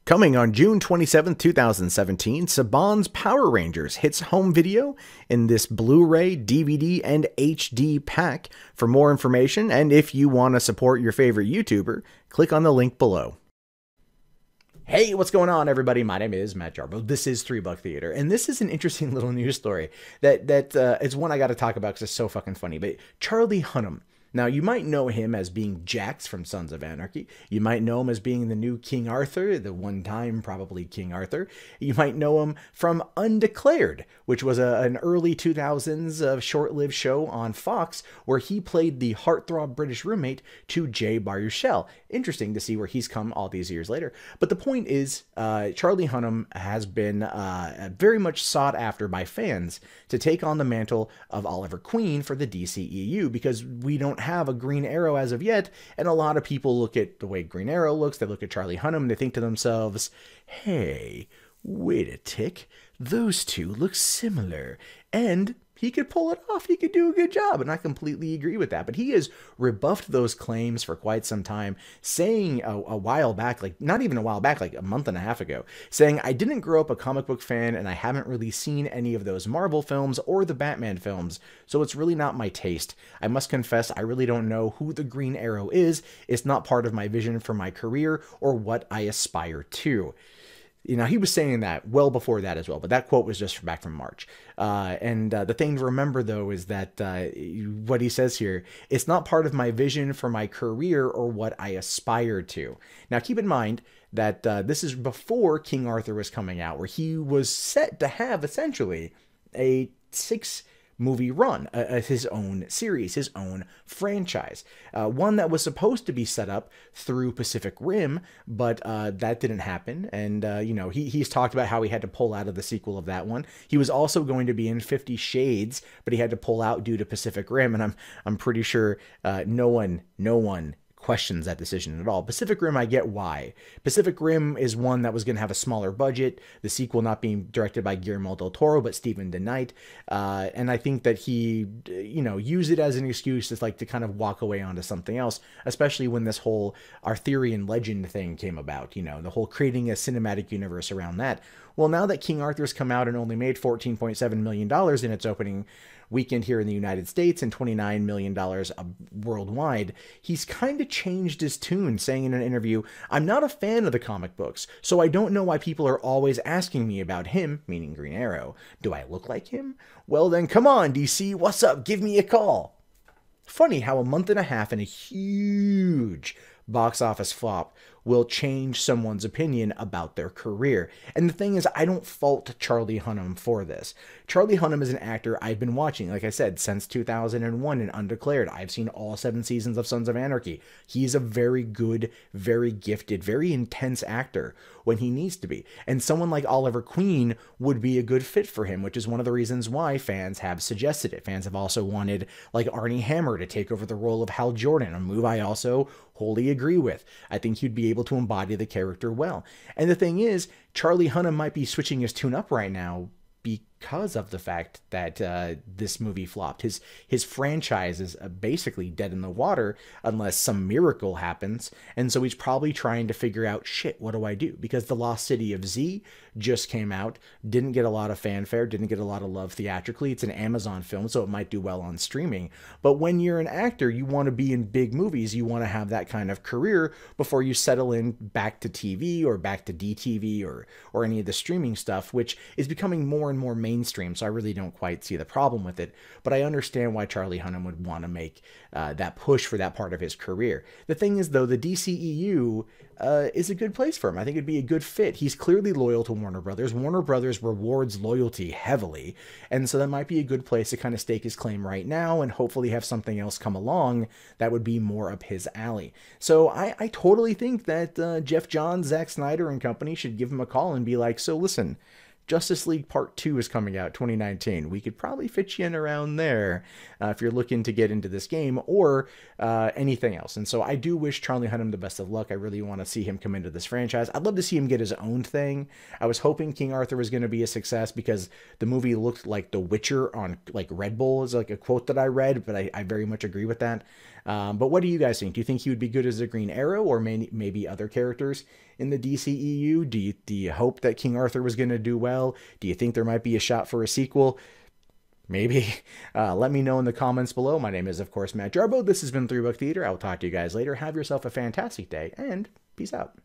Coming on June 27, 2017, Saban's Power Rangers hits home video in this Blu-ray, DVD, and HD pack. For more information, and if you want to support your favorite YouTuber, click on the link below. Hey, what's going on, everybody? My name is Matt Jarbo. This is $3 Theater, and this is an interesting little news story that is one I got to talk about because it's so fucking funny. But Charlie Hunnam. Now, you might know him as being Jax from Sons of Anarchy. You might know him as being the new King Arthur, the one-time probably King Arthur. You might know him from Undeclared, which was an early 2000s short-lived show on Fox where he played the heartthrob British roommate to Jay Baruchel. Interesting to see where he's come all these years later. But the point is, Charlie Hunnam has been very much sought after by fans to take on the mantle of Oliver Queen for the DCEU because we don't have a Green Arrow as of yet, and a lot of people look at the way Green Arrow looks, they look at Charlie Hunnam, and they think to themselves, hey, wait a tick, those two look similar, and he could pull it off, he could do a good job, and I completely agree with that. But he has rebuffed those claims for quite some time, saying a while back, like not even a while back, like a month and a half ago, saying, I didn't grow up a comic book fan and I haven't really seen any of those Marvel films or the Batman films, so it's really not my taste. I must confess, I really don't know who the Green Arrow is. It's not part of my vision for my career or what I aspire to. You know, he was saying that well before that as well, but that quote was just back from March. The thing to remember, though, is that what he says here, it's not part of my vision for my career or what I aspire to. Now, keep in mind that this is before King Arthur was coming out, where he was set to have essentially a 6-movie run, his own series, his own franchise. One that was supposed to be set up through Pacific Rim, but that didn't happen. And, you know, he's talked about how he had to pull out of the sequel of that one. He was also going to be in 50 Shades, but he had to pull out due to Pacific Rim. And I'm pretty sure no one questions that decision at all. Pacific Rim, I get why. Pacific Rim is one that was going to have a smaller budget, the sequel not being directed by Guillermo del Toro, but Stephen DeKnight. And I think that he, you know, used it as an excuse to kind of walk away onto something else, especially when this whole Arthurian legend thing came about, you know, the whole creating a cinematic universe around that. Well, now that King Arthur's come out and only made $14.7 million in its opening weekend here in the United States and $29 million worldwide, he's kind of changed his tune, saying in an interview, I'm not a fan of the comic books, so I don't know why people are always asking me about him, meaning Green Arrow. Do I look like him? Well then, come on, DC, what's up? Give me a call. Funny how a month and a half and a huge box office flop will change someone's opinion about their career. And the thing is, I don't fault Charlie Hunnam for this. Charlie Hunnam is an actor I've been watching, like I said, since 2001 in Undeclared. I've seen all 7 seasons of Sons of Anarchy. He's a very good, very gifted, very intense actor when he needs to be. And someone like Oliver Queen would be a good fit for him, which is one of the reasons why fans have suggested it. Fans have also wanted, like, Armie Hammer to take over the role of Hal Jordan, a move I also wholly agree with. I think he'd be able to embody the character well. And the thing is, Charlie Hunnam might be switching his tune up right now because of the fact that this movie flopped. His franchise is basically dead in the water unless some miracle happens, and so he's probably trying to figure out, shit, what do I do? Because The Lost City of Z just came out, didn't get a lot of fanfare, didn't get a lot of love theatrically. It's an Amazon film, so it might do well on streaming. But when you're an actor, you want to be in big movies, you want to have that kind of career before you settle in back to TV or back to DTV or any of the streaming stuff, which is becoming more and more mainstream, so I really don't quite see the problem with it. But I understand why Charlie Hunnam would want to make that push for that part of his career. The thing is, though, the DCEU is a good place for him. I think it'd be a good fit. He's clearly loyal to Warner Brothers. Warner Brothers rewards loyalty heavily, and so that might be a good place to kind of stake his claim right now and hopefully have something else come along that would be more up his alley. So I totally think that Jeff Johns, Zack Snyder, and company should give him a call and be like, so listen, Justice League Part 2 is coming out 2019. We could probably fit you in around there if you're looking to get into this game or anything else. And so I do wish Charlie Hunnam the best of luck. I really want to see him come into this franchise. I'd love to see him get his own thing. I was hoping King Arthur was going to be a success because the movie looked like The Witcher on like Red Bull is like a quote that I read, but I very much agree with that. But what do you guys think? Do you think he would be good as a Green Arrow, or maybe other characters in the DCEU? Do you hope that King Arthur was going to do well? Do you think there might be a shot for a sequel? Maybe. Let me know in the comments below. My name is, of course, Matt Jarbo. This has been 3 Book Theater. I will talk to you guys later. Have yourself a fantastic day, and peace out.